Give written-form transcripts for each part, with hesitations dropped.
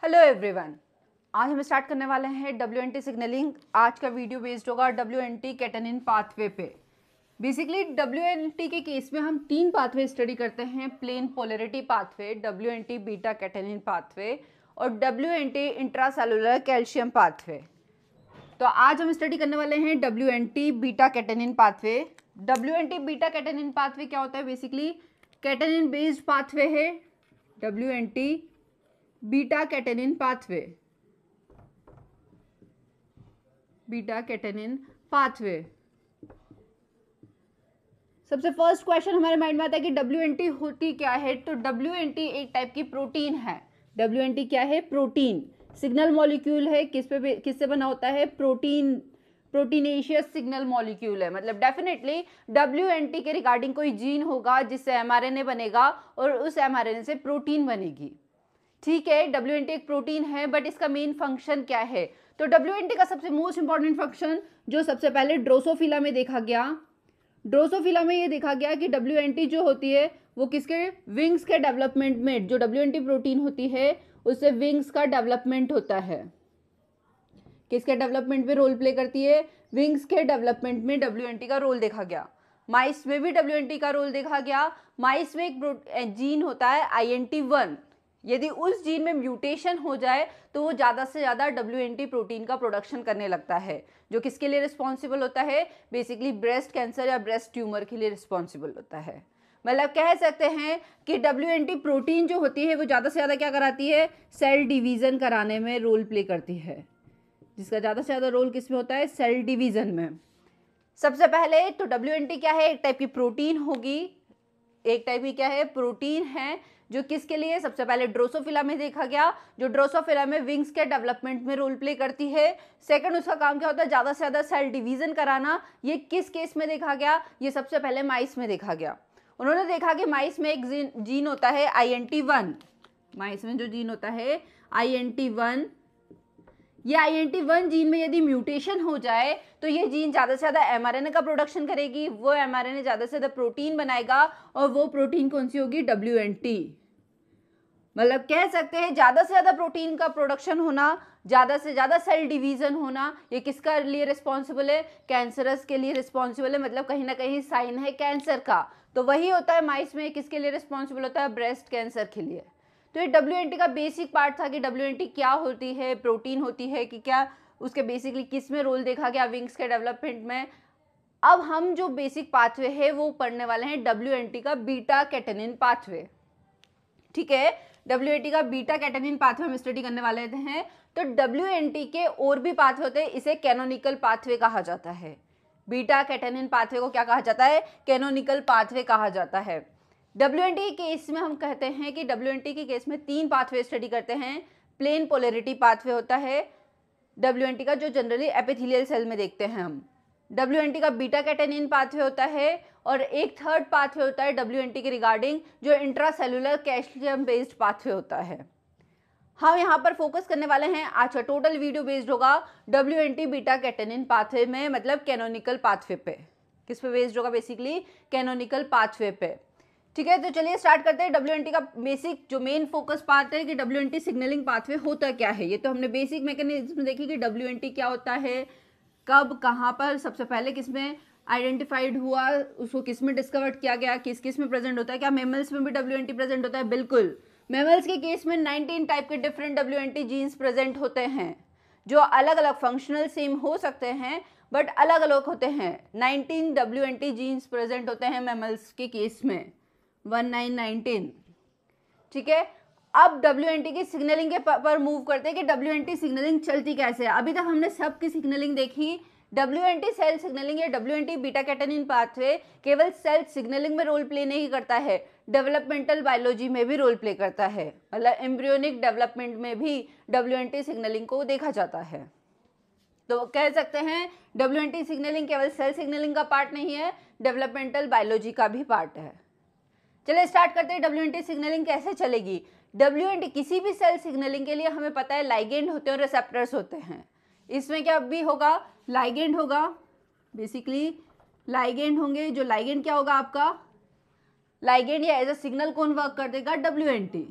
Hello everyone, आज हम start करने वाले हैं WNT सिग्नलिंग। आज का वीडियो बेस्ड होगा WNT कैटेनिन पाथवे पे। बेसिकली WNT के केस में हम तीन पाथवे स्टडी करते हैं, plane polarity pathway, WNT beta catenin pathway और WNT इंट्रासेलुलर कैल्शियम पाथवे। तो आज हम स्टडी करने वाले हैं WNT beta catenin pathway. WNT beta catenin pathway क्या होता है? बेसिकली कैटेनिन बेस्ड पाथवे है WNT beta catenin pathway. Beta catenin pathway. सबसे फर्स्ट क्वेश्चन हमारे माइंड में आता है कि WNT होती क्या है? तो WNT एक टाइप की प्रोटीन है। WNT क्या है? प्रोटीन, सिग्नल मॉलिक्यूल है। किससे बना होता है? प्रोटीनेशियस सिग्नल मॉलिक्यूल है। मतलब डेफिनेटली WNT के रिगार्डिंग कोई जीन होगा जिससे mRNA बनेगा और उस mRNA से प्रोटीन बनेगी। ठीक है, WNT एक प्रोटीन है, बट इसका मेन फंक्शन क्या है? तो WNT का सबसे मोस्ट इंपॉर्टेंट फंक्शन जो सबसे पहले ड्रोसोफिला में देखा गया, ड्रोसोफिला में ये देखा गया कि WNT जो होती है वो किसके विंग्स के डेवलपमेंट में, जो WNT प्रोटीन होती है उससे विंग्स का डेवलपमेंट होता है। किसके डेवलपमेंट में रोल प्ले करती है? विंग्स के डेवलपमेंट में WNT का रोल देखा गया। माइस में भी WNT का रोल देखा गया। माइस में एक जीन होता है INT1। यदि उस जीन में म्यूटेशन हो जाए तो वो ज़्यादा से ज़्यादा WNT प्रोटीन का प्रोडक्शन करने लगता है, जो किसके लिए रिस्पॉन्सिबल होता है? बेसिकली ब्रेस्ट कैंसर या ब्रेस्ट ट्यूमर के लिए रिस्पॉन्सिबल होता है। मतलब कह सकते हैं कि WNT प्रोटीन जो होती है वो ज़्यादा से ज़्यादा क्या कराती है? सेल डिवीज़न कराने में रोल प्ले करती है। जिसका ज़्यादा से ज़्यादा रोल किस में होता है? सेल डिवीज़न में। सबसे पहले तो WNT क्या है? एक टाइप की प्रोटीन होगी। एक टाइप की क्या है? प्रोटीन है, जो किसके लिए? सबसे पहले ड्रोसोफिला में देखा गया, जो ड्रोसोफिला में विंग्स के डेवलपमेंट में रोल प्ले करती है। सेकंड, उसका काम क्या होता है? ज़्यादा से ज़्यादा सेल डिवीज़न कराना। ये किस केस में देखा गया? ये सबसे पहले माइस में देखा गया। उन्होंने देखा कि माइस में एक जीन होता है INT1। माइस में जो जीन होता है INT1, ये INT1 जीन में यदि म्यूटेशन हो जाए तो ये जीन ज़्यादा से ज़्यादा mRNA का प्रोडक्शन करेगी। वो mRNA ज़्यादा से ज़्यादा प्रोटीन बनाएगा और वो प्रोटीन कौन सी होगी? WNT। मतलब कह सकते हैं ज़्यादा से ज़्यादा प्रोटीन का प्रोडक्शन होना, ज़्यादा से ज़्यादा सेल डिवीज़न होना, ये किसका लिए रिस्पॉन्सिबल है? कैंसरस के लिए रिस्पॉन्सिबल है। मतलब कहीं ना कहीं साइन है कैंसर का। तो वही होता है माइस में, किसके लिए रिस्पॉन्सिबल होता है? ब्रेस्ट कैंसर के लिए। तो ये WNT का बेसिक पार्ट था कि WNT क्या होती है, प्रोटीन होती है कि क्या, उसके बेसिकली किस में रोल देखा गया? विंग्स के डेवलपमेंट में। अब हम जो बेसिक पाथवे है वो पढ़ने वाले हैं WNT का बीटा कैटेनिन पाथवे। ठीक है, WNT का बीटा कैटेनिन पाथवे हम स्टडी करने वाले हैं। तो WNT के और भी पाथवे होते हैं, इसे कैनोनिकल पाथवे कहा जाता है। बीटा कैटेनिन पाथवे को क्या कहा जाता है? कैनोनिकल पाथवे कहा जाता है। WNT के केस में हम कहते हैं कि WNT के केस में तीन पाथवे स्टडी करते हैं। प्लेन पोलरिटी पाथवे होता है WNT का, जो जनरली एपिथेलियल सेल में देखते हैं हम। WNT का बीटा कैटेनिन पाथवे होता है और एक थर्ड पाथवे होता है WNT के रिगार्डिंग, जो इंट्रासेलुलर कैल्शियम बेस्ड पाथवे होता है। हम यहाँ पर फोकस करने वाले हैं, आज का टोटल वीडियो बेस्ड होगा WNT बीटा कैटेनिन पाथवे में, मतलब कैनोनिकल पाथवे पे। किस पे बेस्ड होगा? बेसिकली कैनोनिकल पाथवे पे। ठीक है, तो चलिए स्टार्ट करते हैं। WNT का बेसिक जो मेन फोकस पार्ट है कि WNT सिग्नलिंग पाथवे होता क्या है। ये तो हमने बेसिक मैकेनिज्म देखी कि WNT क्या होता है, कब, कहाँ पर, सबसे पहले किस में आइडेंटिफाइड हुआ, उसको किस में डिस्कवर किया गया, किस किस में प्रेजेंट होता है। क्या मेमल्स में भी WNT प्रेजेंट होता है? बिल्कुल। मेमल्स के केस में 19 टाइप के डिफरेंट WNT जीन्स प्रेजेंट होते हैं, जो अलग अलग फंक्शनल सेम हो सकते हैं बट अलग अलग होते हैं। 19 WNT जीन्स प्रेजेंट होते हैं मेमल्स के केस में, 1919। ठीक है, अब WNT की सिग्नलिंग के पर मूव करते हैं कि WNT सिग्नलिंग चलती कैसे है। अभी तक हमने सबकी सिग्नलिंग देखी। WNT सेल सिग्नलिंग या WNT बीटा कैटेनिन पाथवे केवल सेल सिग्नलिंग में रोल प्ले नहीं करता है, डेवलपमेंटल बायोलॉजी में भी रोल प्ले करता है। मतलब एम्ब्रियोनिक डेवलपमेंट में भी WNT सिग्नलिंग को देखा जाता है। तो कह सकते हैं WNT सिग्नलिंग केवल सेल सिग्नलिंग का पार्ट नहीं है, डेवलपमेंटल बायोलॉजी का भी पार्ट है। चलिए स्टार्ट करते हैं। WNT सिग्नलिंग कैसे चलेगी? WNT किसी भी सेल सिग्नलिंग के लिए हमें पता है लाइगेंड होते हैं और रिसेप्टर्स होते हैं। इसमें क्या भी होगा? लाइगेंड होगा। बेसिकली लाइगेंड होंगे। जो लाइगेंड क्या होगा आपका? लाइगेंड या एज अ सिग्नल कौन वर्क कर देगा? WNT।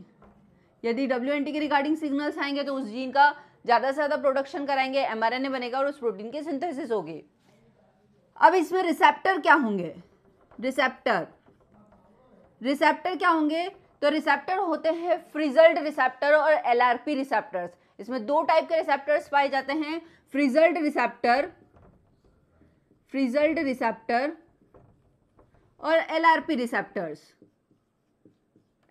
यदि WNT के रिगार्डिंग सिग्नल्स आएंगे तो उस जीन का ज़्यादा से ज़्यादा प्रोडक्शन कराएंगे, mRNA बनेगा और उस प्रोटीन की सिंथेसिस होगी। अब इसमें रिसेप्टर क्या होंगे? रिसेप्टर क्या होंगे? तो रिसेप्टर होते हैं फ्रिजल्ड रिसेप्टर और LRP रिसेप्टर्स। इसमें दो टाइप के रिसेप्टर्स पाए जाते हैं, फ्रिजल्ड रिसेप्टर और LRP receptors.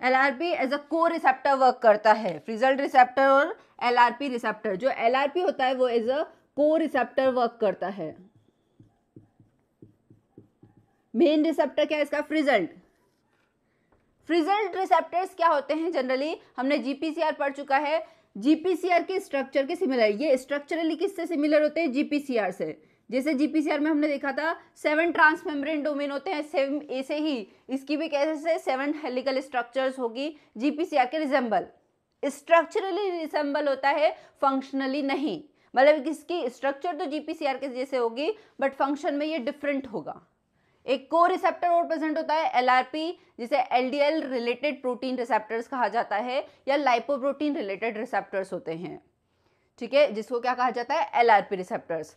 LRP as a coreceptor work करता है, फ्रिजल्ड रिसेप्टर और LRP रिसेप्टर। जो LRP होता है वो as a coreceptor work करता है। मेन रिसेप्टर क्या है इसका? फ्रिजल्ड रिसेप्टर्स क्या होते हैं? जनरली हमने GPCR पढ़ चुका है, GPCR के स्ट्रक्चर के सिमिलर। ये स्ट्रक्चरली किससे सिमिलर होते हैं? GPCR से। जैसे GPCR में हमने देखा था 7 ट्रांसमेम्ब्रेन डोमेन होते हैं, सेम ऐसे ही इसकी भी कैसे 7 हेलिकल स्ट्रक्चर्स होगी, GPCR के रिजेंबल। स्ट्रक्चरली रिजेंबल होता है, फंक्शनली नहीं। मतलब इसकी स्ट्रक्चर तो GPCR के जैसे होगी बट फंक्शन में ये डिफरेंट होगा। एक को रिसेप्टर और प्रेजेंट होता है LRP, जिसे LDL रिलेटेड प्रोटीन रिसेप्टर्स कहा जाता है या लाइपोप्रोटीन रिलेटेड रिसेप्टर्स होते हैं, ठीक है, जिसको क्या कहा जाता है? LRP receptors.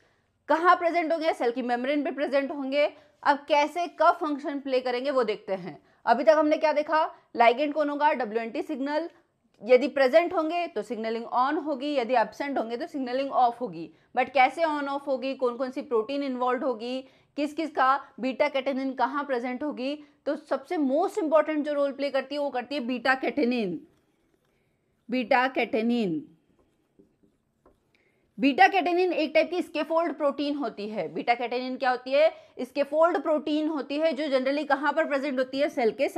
कहाँ प्रेजेंट होंगे? सेल की मेम्ब्रेन पे प्रेजेंट होंगे। अब कैसे कब फंक्शन प्ले करेंगे वो देखते हैं। अभी तक हमने क्या देखा? लाइगेंड कौन होगा? WNT signal. यदि प्रेजेंट होंगे तो सिग्नलिंग ऑन होगी, यदि एब्सेंट होंगे तो सिग्नलिंग ऑफ होगी। बट कैसे ऑन ऑफ होगी, कौन कौन सी प्रोटीन इन्वॉल्व होगी, किस किस का बीटा कैटेनिन कहाँ प्रेजेंट होगी? तो सबसे मोस्ट इंपॉर्टेंट जो रोल प्ले करती है वो करती है बीटा कैटेनिन। बीटा कैटेनिन एक टाइप की स्केफोल्ड प्रोटीन होती है। बीटा कैटेनिन क्या होती है? स्केफोल्ड प्रोटीन होती है, जो जनरली कहाँ पर प्रेजेंट होती है? सेल के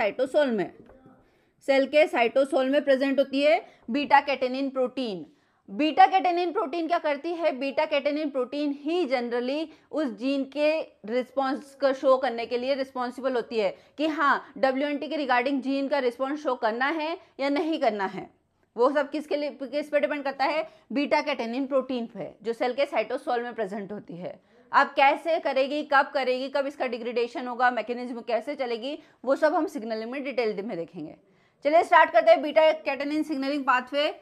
साइटोसोल में प्रेजेंट होती है beta catenin protein. Beta catenin protein क्या करती है? बीटा कैटेनिन प्रोटीन ही जनरली उस जीन के रिस्पॉन्स को शो करने के लिए रिस्पॉन्सिबल होती है कि हाँ WNT के रिगार्डिंग जीन का रिस्पॉन्स शो करना है या नहीं करना है। वो सब किसके लिए, किस पे डिपेंड करता है? बीटा कैटेनिन प्रोटीन पे, जो सेल के साइटोसोल में प्रेजेंट होती है। अब कैसे करेगी, कब इसका डिग्रेडेशन होगा, मैकेनिज्म कैसे चलेगी, वो सब हम सिग्नलिंग में डिटेल में देखेंगे। चलिए स्टार्ट करते हैं बीटा कैटेनिन सिग्नलिंग पाथवे।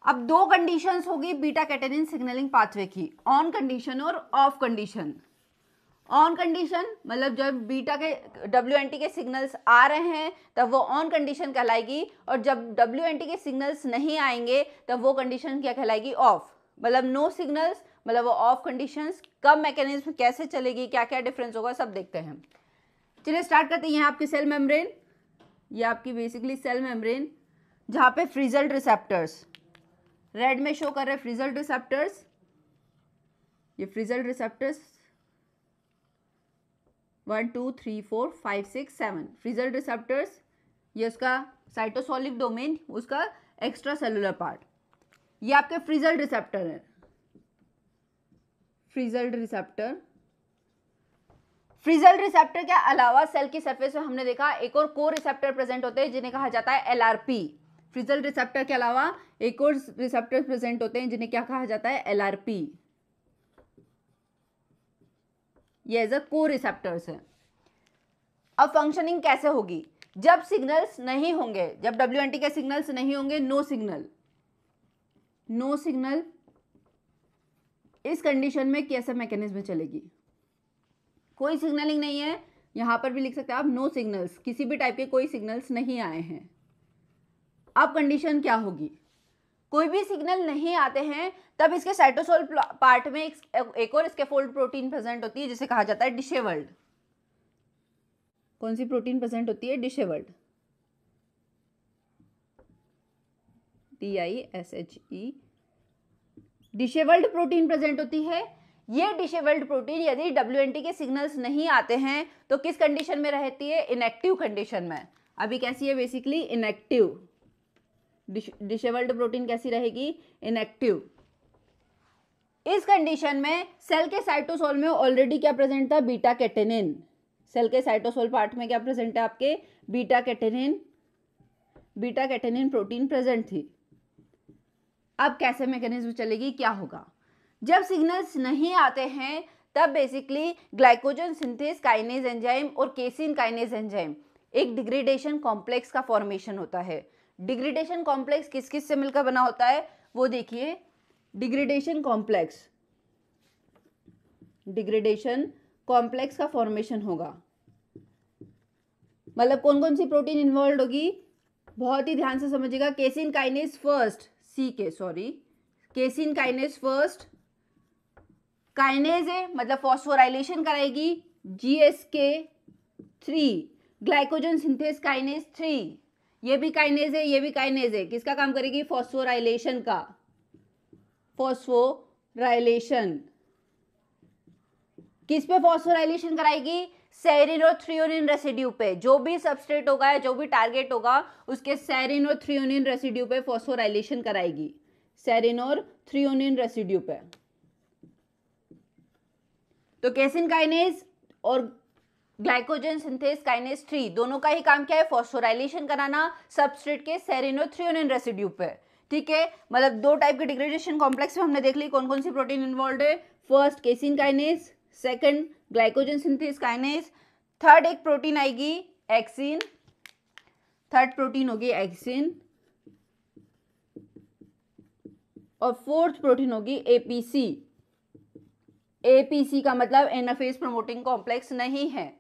अब दो कंडीशंस होगी बीटा कैटेनिन सिग्नलिंग पाथवे की, ऑन कंडीशन और ऑफ कंडीशन। ऑन कंडीशन मतलब जब बीटा के WNT के सिग्नल्स आ रहे हैं तब वो ऑन कंडीशन कहलाएगी, और जब WNT के सिग्नल्स नहीं आएंगे तब वो कंडीशन क्या कहलाएगी? ऑफ। मतलब नो सिग्नल्स मतलब वो ऑफ कंडीशंस। कब मैकेनिज्म कैसे चलेगी, क्या क्या डिफरेंस होगा, सब देखते हैं। चलिए स्टार्ट करते हैं। ये आपकी सेल मेम्ब्रेन, ये आपकी बेसिकली सेल मेम्ब्रेन, जहाँ पे फ्रिजल्ड रिसेप्टर्स रेड में शो कर रहे हैं, फ्रिजल्ड रिसेप्टर्स। ये फ्रिजल्ड रिसेप्टर्स 1 2 3 4 5 6 7 फ्रिजल्ड रिसेप्टर्स। ये उसका साइटोसोलिक डोमेन, उसका एक्स्ट्रा सेलुलर पार्ट। ये आपके फ्रिजल्ड रिसेप्टर है। फ्रिजल्ड रिसेप्टर के अलावा सेल की सरफेस में हमने देखा एक और को रिसेप्टर प्रेजेंट होते हैं जिन्हें कहा जाता है LRP। फ्रिजल्ड रिसेप्टर के अलावा एक और रिसेप्टर प्रेजेंट होते हैं जिन्हें क्या कहा जाता है? LRP। ये एज अ को रिसेप्टर्स है। अब फंक्शनिंग कैसे होगी? जब सिग्नल्स नहीं होंगे, जब WNT के सिग्नल्स नहीं होंगे, नो सिग्नल, इस कंडीशन में कैसा मैकेनिज्म चलेगी? कोई सिग्नलिंग नहीं है, यहां पर भी लिख सकते हैं आप नो सिग्नल्स, किसी भी टाइप के कोई सिग्नल्स नहीं आए हैं। अब कंडीशन क्या होगी? कोई भी सिग्नल नहीं आते हैं तब इसके साइटोसोल पार्ट में एक और स्कैफोल्ड प्रोटीन प्रेजेंट होती है जिसे कहा जाता है डिशेवल्ड। कौन सी प्रोटीन प्रेजेंट होती है? डिशेवल्ड, DISHE। डिशेवल्ड प्रोटीन प्रेजेंट होती है। ये डिशेवल्ड प्रोटीन यदि WNT के सिग्नल्स नहीं आते हैं तो किस कंडीशन में रहती है? इनएक्टिव कंडीशन में। अभी कैसी है? Basically inactive. डिशेवल्ड प्रोटीन कैसी रहेगी? इनएक्टिव। इस कंडीशन में सेल के साइटोसोल में ऑलरेडी क्या प्रेजेंट था? Beta catenin. सेल के साइटोसोल पार्ट में क्या प्रेजेंट है आपके? बीटा कैटेनिन प्रोटीन प्रेजेंट थी। अब कैसे मैकेनिज्म चलेगी, क्या होगा? जब सिग्नल्स नहीं आते हैं तब basically glycogen synthase kinase enzyme और केसिन काइनेज एंजाइम एक डिग्रेडेशन कॉम्प्लेक्स का फॉर्मेशन होता है। डिग्रेडेशन कॉम्प्लेक्स किस किस से मिलकर बना होता है वो देखिए। डिग्रेडेशन कॉम्प्लेक्स का फॉर्मेशन होगा, मतलब कौन कौन सी प्रोटीन इन्वॉल्व होगी, बहुत ही ध्यान से समझिएगा। Casein kinase first, casein kinase first, kinase है मतलब फॉस्फोराइलेशन कराएगी। GSK3 ग्लाइकोजन सिंथेस काइनेज 3, ये भी काइनेज है, ये भी काइनेज है, किसका काम करेगी, फॉस्फोराइलेशन का। फॉस्फोराइलेशन किस पे फॉस्फोराइलेशन कराएगी, सेरिन और थ्रियोनिन रेसिड्यू पे। जो भी सबस्ट्रेट होगा या जो भी टारगेट होगा उसके सेरिन और थ्रियोनिन रेसिड्यू पे फॉस्फोराइलेशन कराएगी, सेरिन और थ्रियोनिन रेसिड्यू पे। तो केसिन काइनेज और ग्लाइकोजन सिंथेस काइनेज 3 दोनों का ही काम क्या है, फॉस्फोराइलेशन कराना सबस्ट्रेट के सेरिन और थ्रियोनिन रेसिड्यू पे। ठीक है, मतलब दो टाइप के डिग्रेडेशन कॉम्प्लेक्स में हमने देख ली कौन कौन सी प्रोटीन इन्वॉल्व है। First casein kinase, second glycogen synthase kinase, third एक प्रोटीन आएगी एक्सिन, थर्ड प्रोटीन होगी एक्सिन, और फोर्थ प्रोटीन होगी एपीसी। एपीसी का मतलब एनाफेज प्रमोटिंग कॉम्प्लेक्स नहीं है।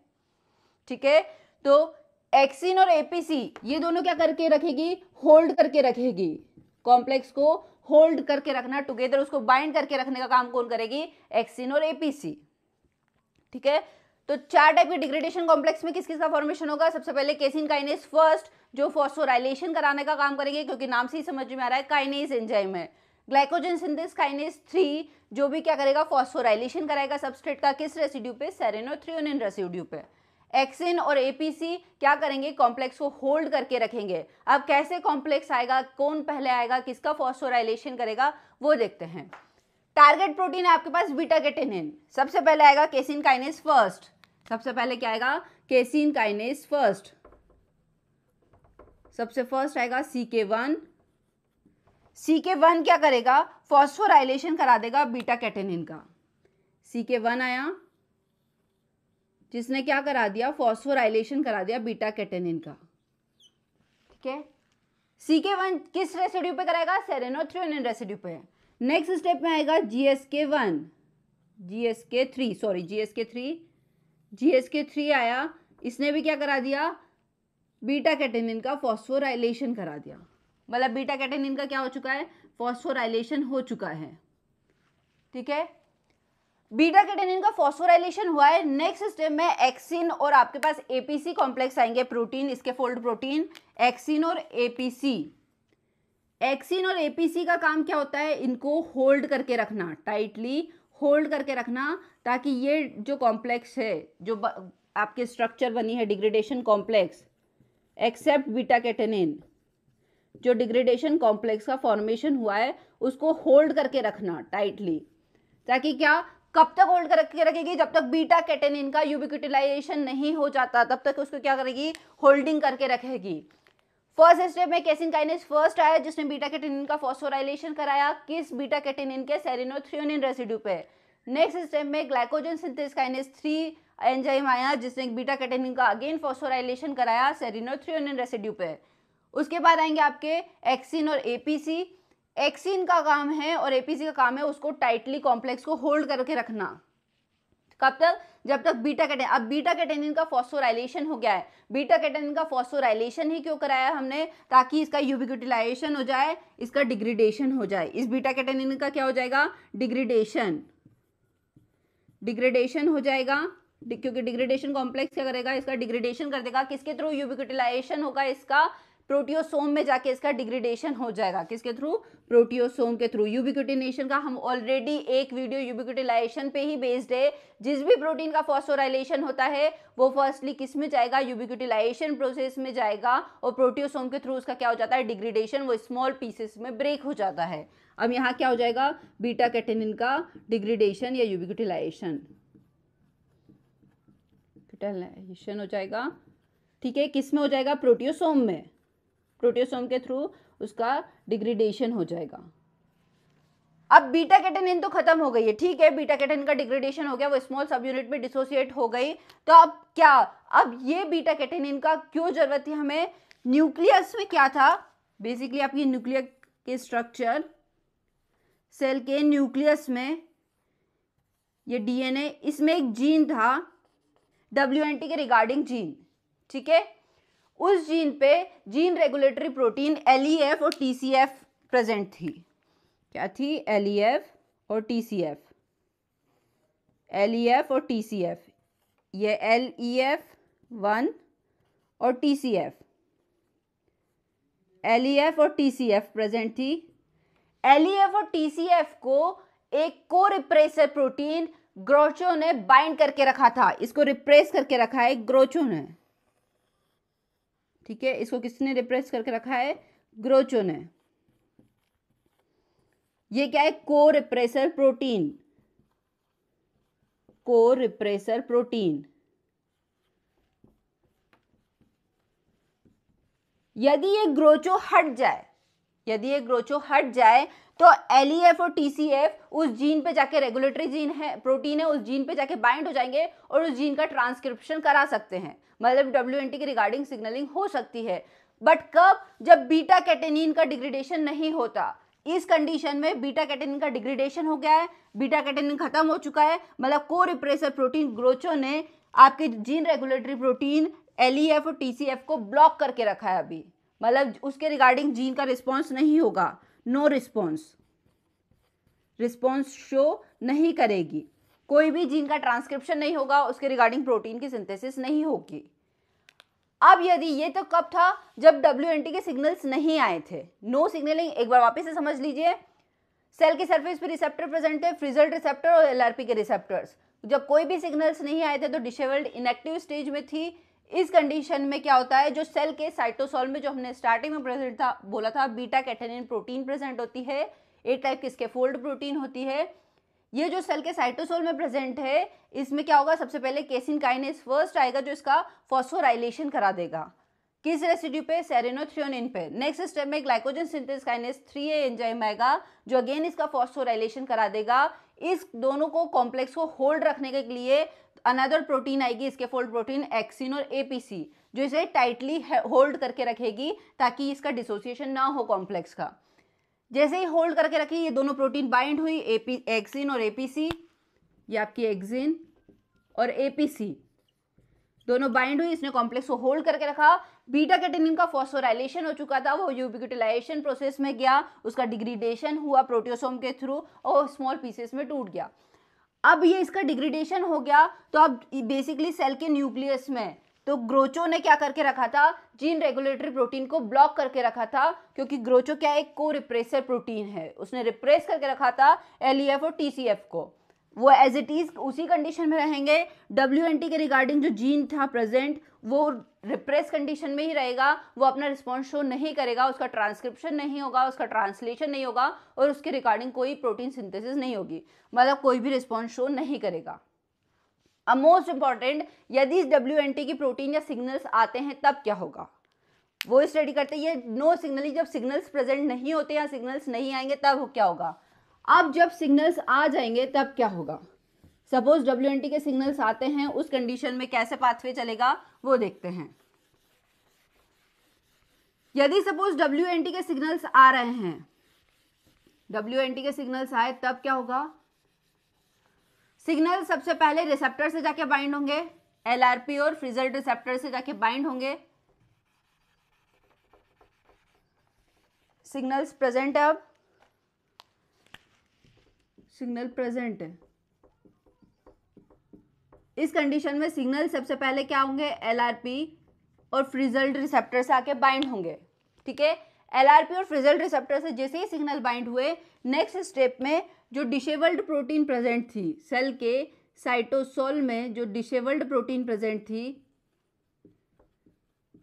ठीक है, तो एक्सिन और एपीसी ये दोनों क्या करके रखेगी, होल्ड करके रखेगी कॉम्प्लेक्स को, होल्ड करके रखना टुगेदर, उसको बाइंड करके रखने का काम कौन करेगी, एक्सिन और एपीसी। ठीक है, तो चार टाइप के डिग्रेडेशन कॉम्प्लेक्स में किस किस का फॉर्मेशन होगा। सबसे पहले केसिन काइनेज फर्स्ट जो फॉस्फोराइलेशन कराने का काम करेंगे, क्योंकि नाम से ही समझ में आ रहा है काइनेज एंजाइम है। ग्लाइकोजन सिंथेस काइनेज 3 जो भी क्या करेगा, फॉस्फोराइलेशन कराएगा सबस्ट्रेट का, किस रेसिड्यू पे, सेरिन और थ्रियोनिन रेसिड्यू पे। एक्सिन और एपीसी क्या करेंगे, कॉम्प्लेक्स को होल्ड करके रखेंगे। अब कैसे कॉम्प्लेक्स आएगा, कौन पहले आएगा, किसका फॉस्फोराइलेशन करेगा, वो देखते हैं। टारगेट प्रोटीन है आपके पास बीटा कैटेनिन, सबसे पहले आएगा केसिन काइनेज फर्स्ट। सबसे पहले क्या आएगा, केसिन काइनेज फर्स्ट, सबसे फर्स्ट आएगा CK1। CK1 क्या करेगा, फॉस्फोराइलेशन करा देगा बीटा कैटेनिन का। CK1 आया जिसने क्या करा दिया, फॉस्फोराइलेशन करा दिया बीटा कैटेनिन का। ठीक है, CK1 किस रेसिड्यू पे कराएगा, सेरिन और थ्रियोनिन रेसिड्यू पे। नेक्स्ट स्टेप में आएगा GSK3 आया, इसने भी क्या करा दिया, बीटा कैटेनिन का फॉस्फोराइलेशन करा दिया। मतलब बीटा कैटेनिन का क्या हो चुका है, फॉस्फोराइलेशन हो चुका है। ठीक है, बीटा कैटेनिन का फॉस्फोराइलेशन हुआ है। नेक्स्ट स्टेप में एक्सिन और आपके पास एपीसी कॉम्प्लेक्स आएंगे, प्रोटीन, इसके फोल्ड प्रोटीन एक्सिन और एपीसी। एक्सिन और एपीसी का काम क्या होता है, इनको होल्ड करके रखना, टाइटली होल्ड करके रखना, ताकि ये जो कॉम्प्लेक्स है, जो आपके स्ट्रक्चर बनी है degradation complex, except beta catenin, जो डिग्रेडेशन कॉम्प्लेक्स का फॉर्मेशन हुआ है उसको होल्ड करके रखना टाइटली। ताकि क्या, कब तक होल्ड करके रखेगी, जब तक बीटा कैटेनिन का यूबिक्विटिलाइजेशन नहीं हो जाता तब तक उसको क्या करेगी, होल्डिंग करके रखेगी। फर्स्ट स्टेप में केसिन काइनेज फर्स्ट आया जिसने बीटा कैटेनिन का फॉस्फोराइलेशन कराया, किस, बीटा कैटेनिन के सेरिन और थ्रियोनिन रेसिड्यू पे। नेक्स्ट स्टेप में ग्लाइकोजन सिंथेस काइनेज 3 एंजाइम आया जिसने बीटा कैटेनिन का अगेन फॉस्फोराइलेशन कराया सेरिन और थ्रियोनिन रेसिड्यू पे। उसके बाद आएंगे आपके एक्सिन और एपीसी। एक्सिन का काम है और एपीसी का काम है उसको टाइटली कॉम्प्लेक्स को होल्ड करके रखना। कब तक, जब तक बीटा कैटेनिन, अब बीटा कैटेनिन का फॉस्फोराइलेशन हो गया है। बीटा कैटेनिन का फॉस्फोराइलेशन ही क्यों कराया हमने, ताकि इसका यूबिक्विटिलाइजेशन हो जाए, इसका डिग्रेडेशन हो जाए। इस बीटा कैटेनिन का क्या हो जाएगा, डिग्रेडेशन हो जाएगा, क्योंकि डिग्रेडेशन कॉम्प्लेक्स क्या करेगा, इसका डिग्रेडेशन कर देगा। किसके थ्रू, यूबिक्विटिलाइजेशन होगा इसका, प्रोटियोसोम में जाके इसका डिग्रेडेशन हो जाएगा। किसके थ्रू, प्रोटियोसोम के थ्रू। यूबिक्विटिनेशन का हम ऑलरेडी एक वीडियो यूबिक्विटिलाइजेशन पे ही बेस्ड है। जिस भी प्रोटीन का फॉस्फोराइलेशन होता है वो फर्स्टली किस में जाएगा, यूबिक्विटिलाइजेशन प्रोसेस में जाएगा, और प्रोटियोसोम के थ्रू उसका क्या हो जाता है, डिग्रेडेशन, वो स्मॉल पीसेस में ब्रेक हो जाता है। अब यहाँ क्या हो जाएगा, बीटा कैटेनिन का डिग्रेडेशन या यूबिक्विटिलाइजेशन हो जाएगा। ठीक है, किस में हो जाएगा, प्रोटियोसोम में, प्रोटियोसोम के थ्रू उसका डिग्रेडेशन हो जाएगा। अब बीटा कैटेनिन तो खत्म हो गई है, ठीक है, बीटा कैटेनिन का डिग्रेडेशन हो गया, वो स्मॉल सब यूनिट में डिसोसिएट हो गई। तो अब क्या, अब ये बीटा कैटेनिन का क्यों जरूरत थी हमें, न्यूक्लियस में क्या था, बेसिकली आपकी न्यूक्लियर के स्ट्रक्चर, सेल के न्यूक्लियस में ये डीएनए, इसमें एक जीन था WNT के रिगार्डिंग जीन, ठीक है। उस जीन पे जीन रेगुलेटरी प्रोटीन LEF और TCF प्रेजेंट थी। क्या थी? LEF और TCF, LEF और TCF, ये LEF1 और TCF, LEF और TCF प्रेजेंट थी। LEF और TCF को एक को रिप्रेसर प्रोटीन ग्रोचो ने बाइंड करके रखा था। इसको रिप्रेस करके रखा है ग्रोचो ने, ठीक है। इसको किसने रिप्रेस करके रखा है? ग्रोचो ने। ये क्या है? को रिप्रेसर प्रोटीन, को रिप्रेसर प्रोटीन। यदि ये ग्रोचो हट जाए, यदि ये ग्रोचो हट जाए तो LEF और TCF उस जीन पे जाके, रेगुलेटरी जीन है, प्रोटीन है, उस जीन पे जाके बाइंड हो जाएंगे और उस जीन का ट्रांसक्रिप्शन करा सकते हैं, मतलब WNT के रिगार्डिंग सिग्नलिंग हो सकती है। बट कब? जब बीटा कैटेनिन का डिग्रेडेशन नहीं होता। इस कंडीशन में बीटा कैटेनिन का डिग्रेडेशन हो गया है, बीटा कैटेनिन खत्म हो चुका है, मतलब को रिप्रेसर प्रोटीन ग्रोचो ने आपके जीन रेगुलेटरी प्रोटीन LEF और TCF को ब्लॉक करके रखा है अभी, मतलब उसके रिगार्डिंग जीन का रिस्पॉन्स नहीं होगा, नो रिस्पॉन्स, रिस्पॉन्स शो नहीं करेगी, कोई भी जीन का ट्रांसक्रिप्शन नहीं होगा, उसके रिगार्डिंग प्रोटीन की सिंथेसिस नहीं होगी। अब यदि ये तो कब था? जब WNT के सिग्नल्स नहीं आए थे, नो सिग्नलिंग। एक बार वापस से समझ लीजिए, सेल के सरफेस पे रिसेप्टर प्रेजेंट थे, फ्रिजल रिसेप्टर और LRP के रिसेप्टर्स। जब कोई भी सिग्नल्स नहीं आए थे तो डिसेबल्ड इनएक्टिव स्टेज में थी। इस कंडीशन में क्या होता है? जो सेल के साइटोसोल में, जो हमने स्टार्टिंग में प्रेजेंट था, बोला था, बीटा कैटेनिन प्रोटीन प्रेजेंट होती है, एक टाइप की स्कैफोल्ड प्रोटीन होती है। ये जो सेल के साइटोसोल में प्रेजेंट है, इसमें क्या होगा? सबसे पहले केसिन काइनेज फर्स्ट आएगा, जो इसका फॉस्फोराइलेशन करा देगा। किस रेसिड्यू पे? सेरेनोथ्रियोनिन पे। नेक्स्ट स्टेप में glycogen synthase kinase 3A enzyme आएगा, जो अगेन इसका फॉस्फोराइलेशन करा देगा। इस दोनों को कॉम्प्लेक्स को होल्ड रखने के लिए अनदर प्रोटीन आएगी, स्कैफोल्ड प्रोटीन एक्सिन और APC, जो इसे टाइटली होल्ड करके रखेगी ताकि इसका डिसोसिएशन ना हो कॉम्प्लेक्स का। जैसे ही होल्ड करके रखी, ये दोनों प्रोटीन बाइंड हुई, एक्सिन और APC, ये आपकी एक्सिन और APC दोनों बाइंड हुई, इसने कॉम्प्लेक्स को होल्ड करके रखा। बीटा कैटेनिन का फॉस्फोराइलेशन हो चुका था, वो यूबिक्विटिलाइजेशन प्रोसेस में गया, उसका डिग्रेडेशन हुआ प्रोटियोसोम के थ्रू और स्मॉल पीसेस में टूट गया। अब ये इसका डिग्रेडेशन हो गया तो अब बेसिकली सेल के न्यूक्लियस में, तो ग्रोचो ने क्या करके रखा था? जीन रेगुलेटरी प्रोटीन को ब्लॉक करके रखा था, क्योंकि ग्रोचो क्या एक को रिप्रेसर प्रोटीन है, उसने रिप्रेस करके रखा था LEF और TCF को। वो एज इट इज उसी कंडीशन में रहेंगे। WNT के रिगार्डिंग जो जीन था प्रेजेंट, वो रिप्रेस कंडीशन में ही रहेगा, वो अपना रिस्पॉन्स शो नहीं करेगा, उसका ट्रांसक्रिप्शन नहीं होगा, उसका ट्रांसलेशन नहीं होगा और उसके रिगार्डिंग कोई प्रोटीन सिंथेसिस नहीं होगी, मतलब कोई भी रिस्पॉन्स शो नहीं करेगा। अब मोस्ट इंपॉर्टेंट, यदि WNT की प्रोटीन या सिग्नल्स आते हैं तब क्या होगा, वो स्टडी करते हैं। ये नो सिग्नलिंग, जब सिग्नल्स प्रेजेंट नहीं होते या सिग्नल्स नहीं आएंगे तब क्या होगा। अब जब सिग्नल्स आ जाएंगे तब क्या होगा। सपोज WNT के सिग्नल्स आते हैं, उस कंडीशन में कैसे पाथवे चलेगा वो देखते हैं। यदि सपोज WNT के सिग्नल्स आ रहे हैं, WNT के सिग्नल्स आए तब क्या होगा। सिग्नल सबसे पहले रिसेप्टर से जाके बाइंड होंगे, LRP और फ्रिजल रिसेप्टर से जाके बाइंड होंगे। सिग्नल्स प्रेजेंट है, अब सिग्नल प्रेजेंट है। इस कंडीशन में सिग्नल सबसे पहले क्या होंगे? LRP और फ्रिजल रिसेप्टर से आके बाइंड होंगे, ठीक है। LRP और फ्रिजल रिसेप्टर से जैसे ही सिग्नल बाइंड हुए, नेक्स्ट स्टेप में जो डिसेबल्ड प्रोटीन प्रेजेंट थी सेल के साइटोसोल में, जो डिसेबल्ड प्रोटीन प्रेजेंट थी,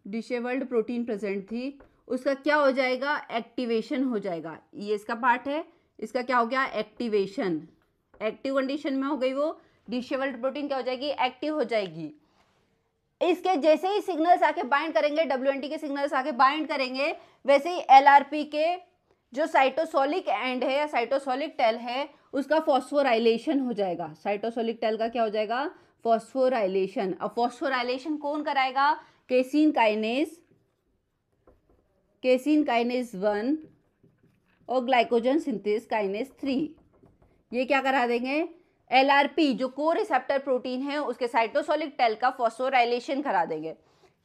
डिसेबल्ड प्रोटीन प्रेजेंट थी, उसका क्या हो जाएगा? एक्टिवेशन हो जाएगा। ये इसका पार्ट है, इसका क्या हो गया? एक्टिवेशन। एक्टिव कंडीशन में हो गई वो, डिसेबल्ड प्रोटीन क्या हो जाएगी? एक्टिव हो जाएगी। इसके जैसे ही सिग्नल्स आके बाइंड करेंगे, WNT के सिग्नल्स आके बाइंड करेंगे, वैसे ही LRP के जो साइटोसोलिक एंड है या साइटोसोलिक टेल है, उसका फॉस्फोराइलेशन हो जाएगा। साइटोसोलिक टेल का क्या हो जाएगा? फॉस्फोराइलेशन। अब फॉस्फोराइलेशन कौन कराएगा? केसिन काइनेज केसिन काइनेज 1 और ग्लाइकोजन सिंथेस काइनेज 3। ये क्या करा देंगे, LRP जो को रिसेप्टर प्रोटीन है उसके साइटोसोलिक टेल का फॉस्फोराइलेशन करा देंगे।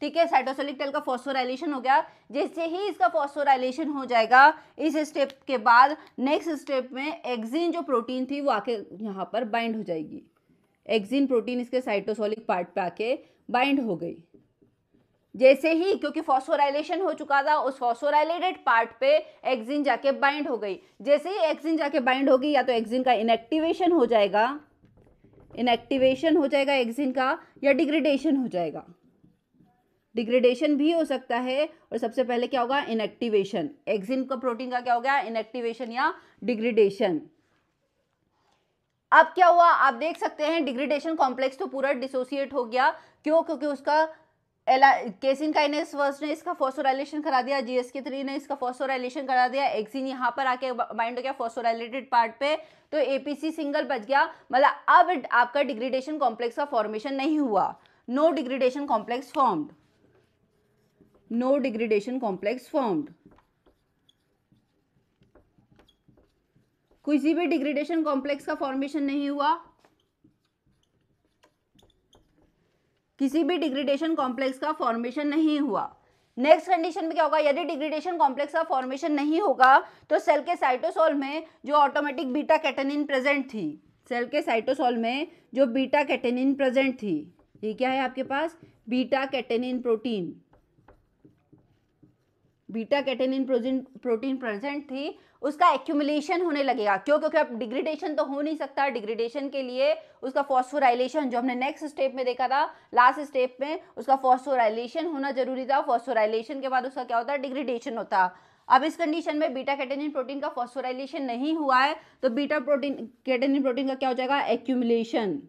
ठीक है, साइटोसोलिक टेल का फॉस्फोराइलेशन हो गया। जैसे ही इसका फॉस्फोराइलेशन हो जाएगा इस स्टेप के बाद नेक्स्ट स्टेप में एक्सिन जो प्रोटीन थी वो आके यहाँ पर बाइंड हो जाएगी। एक्सिन प्रोटीन इसके साइटोसोलिक पार्ट पे आके बाइंड हो गई। जैसे ही, क्योंकि फॉस्फोराइलेशन हो चुका था, उस फॉस्फोराइलेटेड पार्ट पे एक्सिन जाके बाइंड हो गई। जैसे ही एक्सिन जाके बाइंड होगी या तो एक्सिन का इनएक्टिवेशन हो जाएगा, एक्सिन का, या डिग्रेडेशन हो जाएगा। डिग्रेडेशन भी हो सकता है और सबसे पहले क्या होगा, इनएक्टिवेशन। एक्सिन का प्रोटीन का क्या हो गया, इनएक्टिवेशन या डिग्रेडेशन। अब क्या हुआ आप देख सकते हैं, डिग्रेडेशन कॉम्प्लेक्स तो पूरा डिसोसिएट हो गया। क्यों? क्योंकि उसका केसिन काइनेज फर्स्ट ने इसका फॉस्फोराइलेशन करा दिया, GSK3 ने इसका फॉस्फोराइलेशन करा दिया, एक्सिन यहाँ पर आके बाइंड हो गया फॉस्फोराइलेटेड पार्ट पे, तो APC सिंगल बच गया। मतलब अब आपका डिग्रेडेशन कॉम्प्लेक्स का फॉर्मेशन नहीं हुआ। No degradation complex formed, no degradation complex formed. किसी भी डिग्रेडेशन कॉम्प्लेक्स का फॉर्मेशन नहीं हुआ, किसी भी डिग्रेडेशन कॉम्प्लेक्स का फॉर्मेशन नहीं हुआ। नेक्स्ट कंडीशन में क्या होगा, यदि डिग्रेडेशन कॉम्प्लेक्स का फॉर्मेशन नहीं होगा तो सेल के साइटोसोल में जो ऑटोमेटिक बीटा कैटेनिन प्रेजेंट थी, सेल के साइटोसोल में जो बीटा कैटेनिन प्रेजेंट थी, ये क्या है आपके पास, beta catenin protein, beta catenin protein present थी, उसका एक्यूमुलेशन होने लगेगा। क्यों? क्योंकि अब डिग्रेडेशन तो हो नहीं सकता। डिग्रेडेशन के लिए उसका फॉस्फोराइलेशन, जो हमने नेक्स्ट स्टेप में देखा था, लास्ट स्टेप में, उसका फॉस्फोराइलेशन होना जरूरी था। फॉस्फोराइलेशन के बाद उसका क्या होता है, डिग्रेडेशन होता। अब इस कंडीशन में बीटा कैटेनिन प्रोटीन का फॉस्फोराइलेशन नहीं हुआ है तो बीटा कैटेनिन प्रोटीन का क्या हो जाएगा, एक्यूमुलेशन,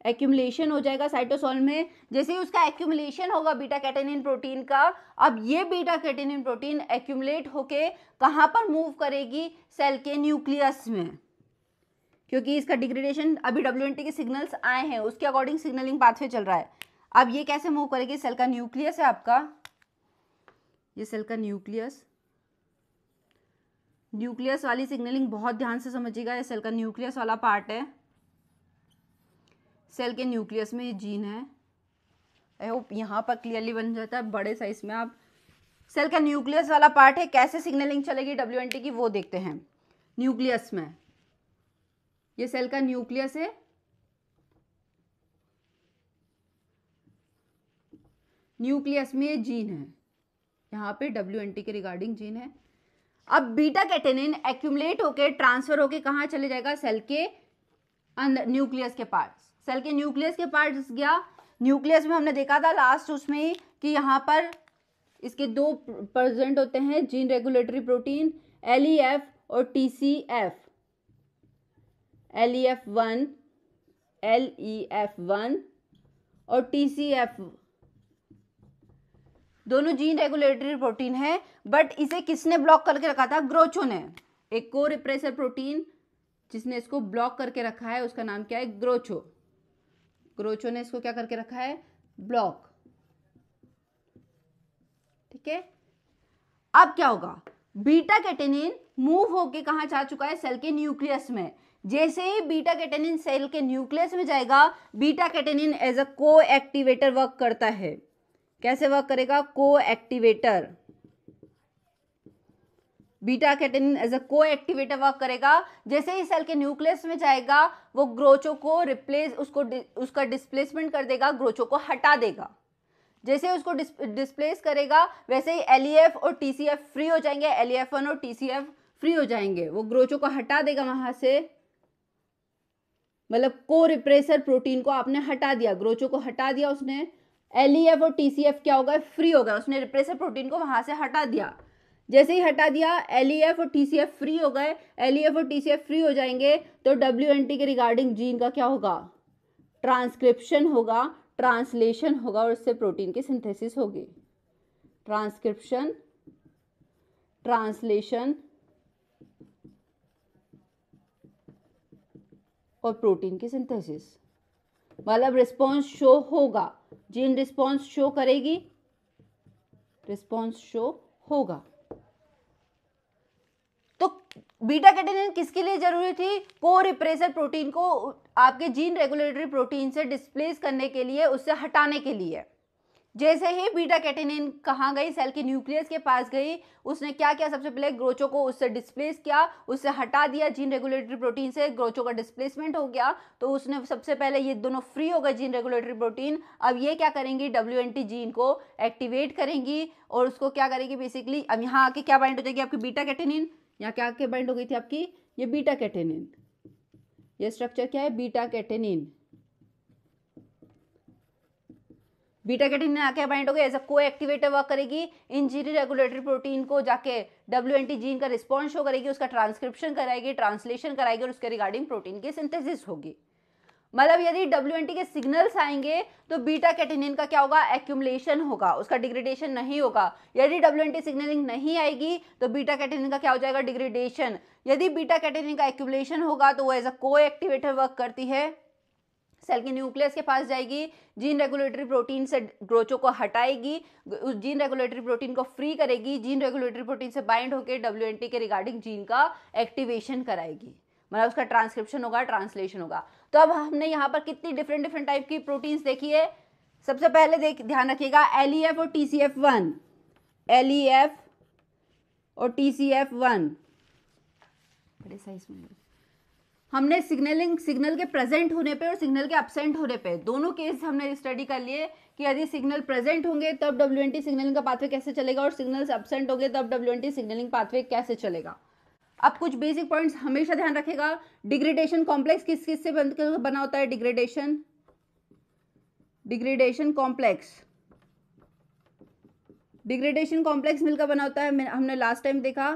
एक्यूमुलेशन हो जाएगा साइटोसोल में। जैसे ही उसका एक्यूमुलेशन होगा बीटा कैटेनिन प्रोटीन का, अब ये बीटा कैटेनिन प्रोटीन एक्यूमुलेट होके कहाँ पर मूव करेगी, सेल के न्यूक्लियस में। क्योंकि इसका डिग्रेडेशन, अभी WNT के सिग्नल्स आए हैं, उसके अकॉर्डिंग सिग्नलिंग पाथवे चल रहा है। अब ये कैसे मूव करेगी, सेल का न्यूक्लियस है आपका, ये सेल का न्यूक्लियस, न्यूक्लियस वाली सिग्नलिंग बहुत ध्यान से समझिएगा। ये सेल का न्यूक्लियस वाला पार्ट है, सेल के न्यूक्लियस में ये जीन है। आई होप यहाँ पर क्लियरली बन जाता है बड़े साइज में। आप सेल का न्यूक्लियस वाला पार्ट है, कैसे सिग्नलिंग चलेगी WNT की वो देखते हैं। न्यूक्लियस में, ये सेल का न्यूक्लियस है, न्यूक्लियस में ये जीन है, यहाँ पे WNT के रिगार्डिंग जीन है। अब बीटा कैटेनिन एक्यूमुलेट होके ट्रांसफर होके कहाँ चले जाएगा, सेल के अंदर, न्यूक्लियस के पार्ट्स, सेल के न्यूक्लियस के पार्ट्स गया। न्यूक्लियस में हमने देखा था लास्ट उसमें कि यहाँ पर इसके दो प्रेजेंट होते हैं जीन रेगुलेटरी प्रोटीन, LEF और TCF, LEF1 और TCF, दोनों जीन रेगुलेटरी प्रोटीन है। बट इसे किसने ब्लॉक करके रखा था, ग्रोचो ने। एक को रिप्रेसर प्रोटीन जिसने इसको ब्लॉक करके रखा है उसका नाम क्या है, ग्रोचो। ग्रोचो ने इसको क्या करके रखा है, ब्लॉक। ठीक है, अब क्या होगा, बीटा कैटेनिन मूव होके कहां जा चुका है, सेल के न्यूक्लियस में। जैसे ही बीटा कैटेनिन सेल के न्यूक्लियस में जाएगा, beta catenin as a coactivator work करता है। कैसे वर्क करेगा, coactivator, beta catenin as a coactivator work करेगा। जैसे ही सेल के न्यूक्लियस में जाएगा वो ग्रोचो को रिप्लेस, उसका डिस्प्लेसमेंट कर देगा, ग्रोचो को हटा देगा। जैसे उसको डिस्प्लेस करेगा वैसे ही LEF और TCF फ्री हो जाएंगे, LEF1 और TCF फ्री हो जाएंगे। वो ग्रोचो को हटा देगा वहां से, मतलब को रिप्रेसर प्रोटीन को आपने हटा दिया, ग्रोचो को हटा दिया उसने, LEF और TCF क्या होगा, फ्री होगा। उसने रिप्रेसर प्रोटीन को वहां से हटा दिया। जैसे ही हटा दिया LEF और TCF फ्री हो गए, LEF और TCF फ्री हो जाएंगे तो WNT के रिगार्डिंग जीन का क्या होगा, ट्रांसक्रिप्शन होगा, ट्रांसलेशन होगा और इससे प्रोटीन की सिंथेसिस होगी। ट्रांसक्रिप्शन, ट्रांसलेशन और प्रोटीन की सिंथेसिस, मतलब रिस्पॉन्स शो होगा, जीन रिस्पॉन्स शो करेगी, रिस्पॉन्स शो होगा। तो बीटा कैटेनिन किसके लिए जरूरी थी? को रिप्रेसर प्रोटीन को आपके जीन रेगुलेटरी प्रोटीन से डिस्प्लेस करने के लिए, उससे हटाने के लिए। जैसे ही बीटा कैटेनिन कहाँ गई, सेल के न्यूक्लियस के पास गई, उसने क्या किया? सबसे पहले ग्रोचो को उससे डिस्प्लेस किया, उससे हटा दिया जीन रेगुलेटरी प्रोटीन से, ग्रोचो का डिस्प्लेसमेंट हो गया। तो उसने सबसे पहले ये दोनों फ्री हो गए जीन रेगुलेटरी प्रोटीन। अब ये क्या करेंगी? WNT जीन को एक्टिवेट करेंगी और उसको क्या करेगी बेसिकली? अब यहाँ आके क्या बाइंड हो जाएगी आपकी? Beta catenin. यहाँ क्या आके बाइंड हो गई थी आपकी? ये बीटा कैटेनिन। ये स्ट्रक्चर क्या है? Beta catenin. बीटा कैटेनिन आके बाइंड हो गई, as a coactivator work करेगी, इन जीन रेगुलेटरी प्रोटीन को जाके WNT जीन का रिस्पॉन्स शो करेगी, उसका ट्रांसक्रिप्शन कराएगी, ट्रांसलेशन कराएगी और उसके रिगार्डिंग प्रोटीन की सिंथेसिस होगी। मतलब यदि WNT के सिग्नल्स आएंगे तो बीटा कैटेनिन का क्या होगा? एक्यूमुलेशन होगा, उसका डिग्रेडेशन नहीं होगा। यदि WNT सिग्नलिंग नहीं आएगी तो बीटा कैटेनिन का क्या हो जाएगा? डिग्रेडेशन। यदि बीटा कैटेनिन का एक्यूमुलेशन होगा तो वो as a coactivator work करती है, सेल के न्यूक्लियस के पास जाएगी, जीन रेगुलेटरी प्रोटीन से ग्रोचो को हटाएगी, उस जीन रेगुलेटरी प्रोटीन को फ्री करेगी, जीन रेगुलेटरी प्रोटीन से बाइंड होकर WNT के रिगार्डिंग जीन का एक्टिवेशन कराएगी, मतलब उसका ट्रांसक्रिप्शन होगा, ट्रांसलेशन होगा। तो अब हमने यहाँ पर कितनी डिफरेंट टाइप की प्रोटीन्स देखी है। सबसे पहले ध्यान रखिएगा LEF और TCF1, LEF और TCF1 बड़े साइज में। हमने सिग्नल के प्रेजेंट होने पे और सिग्नल के एब्सेंट होने पे दोनों केस हमने स्टडी कर लिए कि यदि सिग्नल प्रेजेंट होंगे तब WNT सिग्नलिंग का पाथवे कैसे चलेगा और सिग्नल्स एब्सेंट होंगे तब WNT सिग्नलिंग पाथवे कैसे चलेगा। अब कुछ बेसिक पॉइंट्स हमेशा ध्यान रखेगा। डिग्रेडेशन कॉम्प्लेक्स किस किस से बना होता है? डिग्रेडेशन कॉम्प्लेक्स मिलकर बना होता है। हमने लास्ट टाइम देखा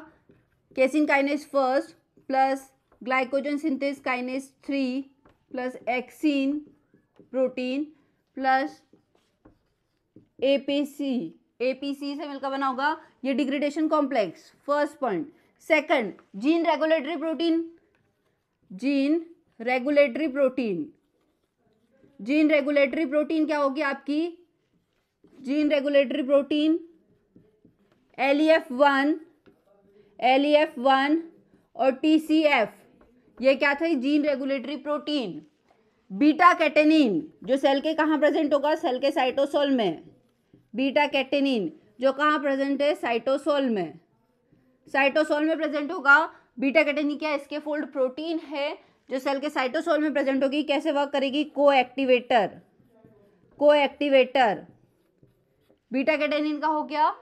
casein kinase first plus glycogen synthase kinase 3 plus axin protein plus APC से मिलकर बना होगा ये degradation complex, first point. Second, gene regulatory protein क्या होगी आपकी? जीन रेगुलेटरी प्रोटीन LEF1 और TCF, ये क्या था? Gene regulatory protein. Beta catenin जो सेल के कहाँ प्रेजेंट होगा? सेल के साइटोसोल में। बीटा कैटेनिन जो कहाँ प्रेजेंट है? साइटोसोल में प्रेजेंट होगा। बीटा कैटेनिन क्या? इसके फोल्ड प्रोटीन है जो सेल के साइटोसोल में प्रेजेंट होगी। कैसे वर्क करेगी? को एक्टिवेटर। बीटा कैटेनिन का हो गया।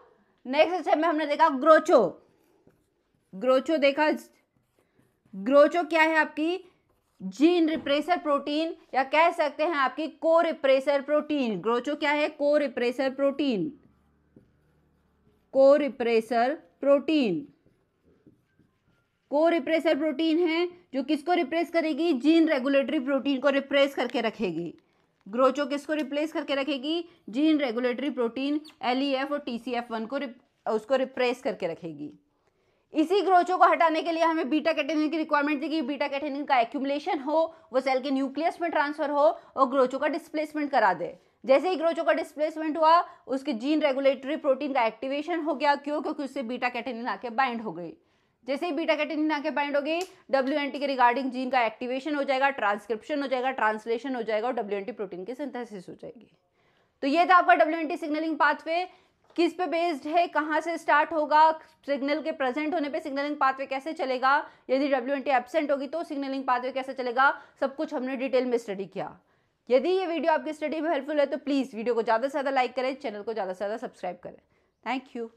नेक्स्ट स्टेप में हमने देखा ग्रोचो देखा। ग्रोचो क्या है आपकी? जीन रिप्रेसर प्रोटीन, या कह सकते हैं आपकी को रिप्रेसर प्रोटीन। ग्रोचो क्या है? को रिप्रेसर प्रोटीन है जो किसको रिप्रेस करेगी? जीन रेगुलेटरी प्रोटीन को रिप्रेस करके रखेगी। ग्रोचो किसको रिप्लेस करके रखेगी? जीन रेगुलेटरी प्रोटीन LEF और TCF1 को उसको रिप्रेस करके रखेगी। इसी ग्रोचो को हटाने के लिए हमें बीटा कैटेनिन की रिक्वायरमेंट थी कि बीटा कैटेनिन का एक्यूमुलेशन हो, वो सेल के न्यूक्लियस में ट्रांसफर हो और ग्रोचो का डिस्प्लेसमेंट करा दे। जैसे ही ग्रोचो का डिस्प्लेसमेंट हुआ उसके जीन रेगुलेटरी प्रोटीन का एक्टिवेशन हो गया। क्यों? क्योंकि उससे बीटा कैटेनिन आके बाइंड हो गई। जैसे ही बीटा कैटेनिन आके बाइंड हो गई, WNT के रिगार्डिंग जीन का एक्टिवेशन हो जाएगा, ट्रांसक्रिप्शन हो जाएगा, ट्रांसलेशन हो जाएगा और WNT प्रोटीन की सिंथेसिस हो जाएगी। तो ये था आपका WNT सिग्नलिंग पाथवे। किस पे बेस्ड है? कहाँ से स्टार्ट होगा? सिग्नल के प्रेजेंट होने पे सिग्नलिंग पाथवे कैसे चलेगा? यदि WNT एब्सेंट होगी तो सिग्नलिंग पाथवे कैसे चलेगा? सब कुछ हमने डिटेल में स्टडी किया। यदि ये वीडियो आपकी स्टडी में हेल्पफुल है तो प्लीज़ वीडियो को ज़्यादा से ज़्यादा लाइक करें, चैनल को ज़्यादा से ज़्यादा सब्सक्राइब करें। Thank you.